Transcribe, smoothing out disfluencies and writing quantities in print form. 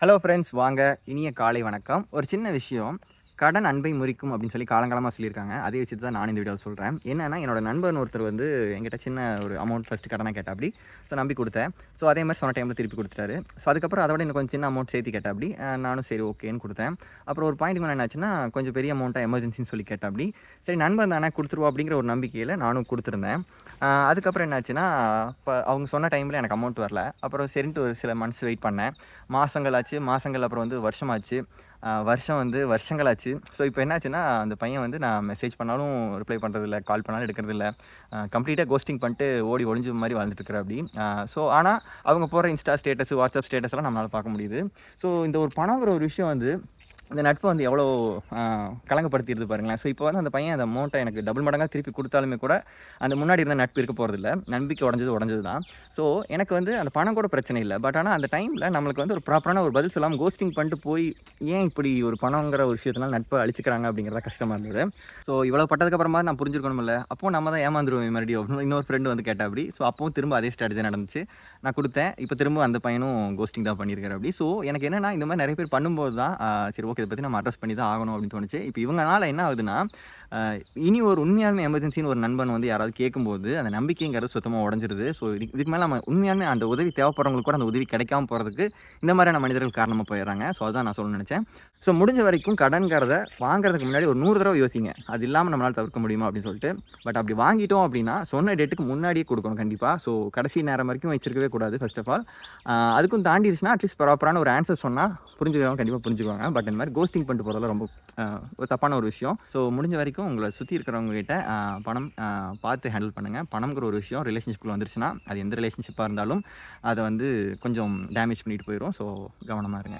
Hello friends, வாங்க. இனிய காலை வணக்கம். ஒரு சின்ன விஷயம். கடன் அன்பை முறிக்கும் அப்படின்னு சொல்லி காலங்காலமா சொல்லியிருக்காங்க. அதே விஷயத்த தான் நானும் இந்த வீடியோல சொல்றேன். என்னன்னா, என்னோட நண்பன் ஒருத்தர் வந்து என்கிட்ட சின்ன ஒரு அமௌண்ட் ஃபர்ஸ்ட்டு கடனா கேட்டாப்படி. ஸோ நம்பி குடுத்தேன். ஸோ அதே மாரி சொன்ன டைம்ல திருப்பி குடுத்துட்டாரு. ஸோ அதுக்கப்புறம் அதோட இன்னும் கொஞ்சம் சின்ன அமௌண்ட் சேர்த்து கேட்டாப்படி. நானும் சரி ஓகேன்னு குடுத்தேன். அப்புறம் ஒரு பாயிண்ட்டுக்கு மேல என்னாச்சுன்னா, கொஞ்சம் பெரிய அமௌண்ட்டா எமர்ஜென்சின்னு சொல்லி கேட்டாப்படி. சரி நண்பன் தானே குடுத்துருவோம் அப்படிங்கிற ஒரு நம்பிக்கையில நானும் குடுத்துருந்தேன். அதுக்கப்புறம் என்னாச்சுன்னா, அவங்க சொன்ன டைம்ல எனக்கு அமௌண்ட் வரல. அப்புறம் சரின்ட்டு ஒரு சில மந்த்ஸ் வெயிட் பண்ணேன். மாசங்கள் ஆச்சு. மாசங்கள் அப்புறம் வந்து வருஷமாச்சு. வருஷம் வந்து வருஷங்களாச்சு. ஸோ இப்போ என்னாச்சுன்னா, அந்த பையன் வந்து நான் மெசேஜ் பண்ணாலும் ரிப்ளை பண்றதில்ல. கால் பண்ணாலும் எடுக்கிறதில்ல. கம்ப்ளீட்டா கோஸ்டிங் பண்ணிட்டு ஓடி ஒளிஞ்ச மாரி வாழ்ந்துட்டு இருக்கிறாப்படி. ஸோ ஆனா, அவங்க போடுற இன்ஸ்டா ஸ்டேட்டஸ், வாட்ஸ்அப் ஸ்டேட்டஸ்லாம் நம்மளால பார்க்க முடியுது. ஸோ இந்த ஒரு பணங்கிற ஒரு விஷயம் வந்து இந்த நட்ப வந்து எவ்வளோ அ களங்கப்படுத்திருது பாருங்களேன். ஸோ இப்போ வந்து அந்த பையன் அந்த அமௌண்ட்ட எனக்கு டபுள் மடங்கா திருப்பி குடுத்தாலுமே கூட, அந்த முன்னாடி இருந்த நட்பு இருக்க போறதில்ல. நம்பிக்கை உடைஞ்சது உடைஞ்சது தான். ஸோ எனக்கு வந்து அந்த பணம் கூட பிரச்சனை இல்ல. பட் ஆனா அந்த டைம்ல நம்மளுக்கு வந்து ஒரு ப்ராப்பரான ஒரு பதில் சொல்லாம கோஸ்டிங் பண்ணிட்டு போய், ஏன் இப்படி ஒரு பணங்கிற ஒரு விஷயத்தினால நட்ப அழிச்சுக்கிறாங்க அப்படிங்கிறது தான் கஷ்டமா இருந்தது. ஸோ இவ்வளோ பட்டதுக்கு அப்புறமா நான் புரிஞ்சிருக்கணும்ல. அப்பவும் நம்ம தான் ஏமாந்துருவோமே மறுபடியும். இன்னொரு ஃப்ரெண்ட் வந்து கேட்டாப்படி. ஸோ அப்பவும் திரும்ப அதே ஸ்ட்ராட்டஜி நடந்துச்சு. நான் குடுத்தேன். இப்ப திரும்ப அந்த பையனும் கோஸ்டிங் தான் பண்ணியிருக்காரு. ஸோ எனக்கு என்னன்னா, இந்த மாரி நெறைய பேர் பண்ணும்போது தான், சரி ஓகே இத பத்தி நம்ம அட்ரஸ் பண்ணி தான் ஆகணும் அப்படின்னு தோணுச்சு. இப்ப இவங்கனால என்ன ஆகுதுன்னா, அ இனி ஒரு உண்மையாலுமே எமர்ஜென்சின்னு ஒரு நண்பன் வந்து யாராவது கேட்கும்போது, அந்த நம்பிக்கைங்கிறது சுத்தமா உடைஞ்சிருது. ஸோ இதுக்கு மேல நம்ம உண்மையாலுமே அந்த உதவி தேவைப்படுறவங்களுக்கு கூட அந்த உதவி கிடைக்காம போறதுக்கு, இந்த மாதிரியான மனிதர்கள் காரணமா போயிடுறாங்க. ஸோ அதான் நான் சொல்ல நெனச்சேன். ஸோ முடிஞ்ச வரைக்கும் கடன்ங்கிறத வாங்குறதுக்கு முன்னாடி ஒரு 100 தடவ யோசிங்க. அது இல்லாம நம்மளால தவிர்க்க முடியுமா அப்படின்னு சொல்லிட்டு. பட் அப்படி வாங்கிட்டோம் அப்படின்னா, சொன்ன டேட்டுக்கு முன்னாடியே குடுக்கணும் கண்டிப்பா. ஸோ கடைசி நேரம் வரைக்கும் வச்சிருக்கவே கூடாது ஃபர்ஸ்ட் ஆஃப் ஆல். அதுக்கும் தாண்டிருச்சுன்னா அட்லீஸ்ட் ப்ராப்பரான ஒரு ஆன்சர் சொன்னா புரிஞ்சுக்கிறவங்க கண்டிப்பா புரிஞ்சுக்குவாங்க. பட் இந்த மாரி கோஸ்டிங் பண்ணிட்டு போறதெல்லாம் ரொம்ப ஒரு தப்பான ஒரு விஷயம். ஸோ முடிஞ்ச வரைக்கும் உங்கள சுத்தி இருக்கிறவங்க கிட்ட பணம் பார்த்து ஹேண்டில் பண்ணுங்க. பணம்ங்கிற ஒரு விஷயம் ரிலேஷன்ஷிப்குள்ள வந்துருச்சுன்னா, அது எந்த ரிலேஷன்ஷிப்பா இருந்தாலும், அத வந்து கொஞ்சம் டேமேஜ் பண்ணிட்டு போயிரும். ஸோ கவனமா இருங்க.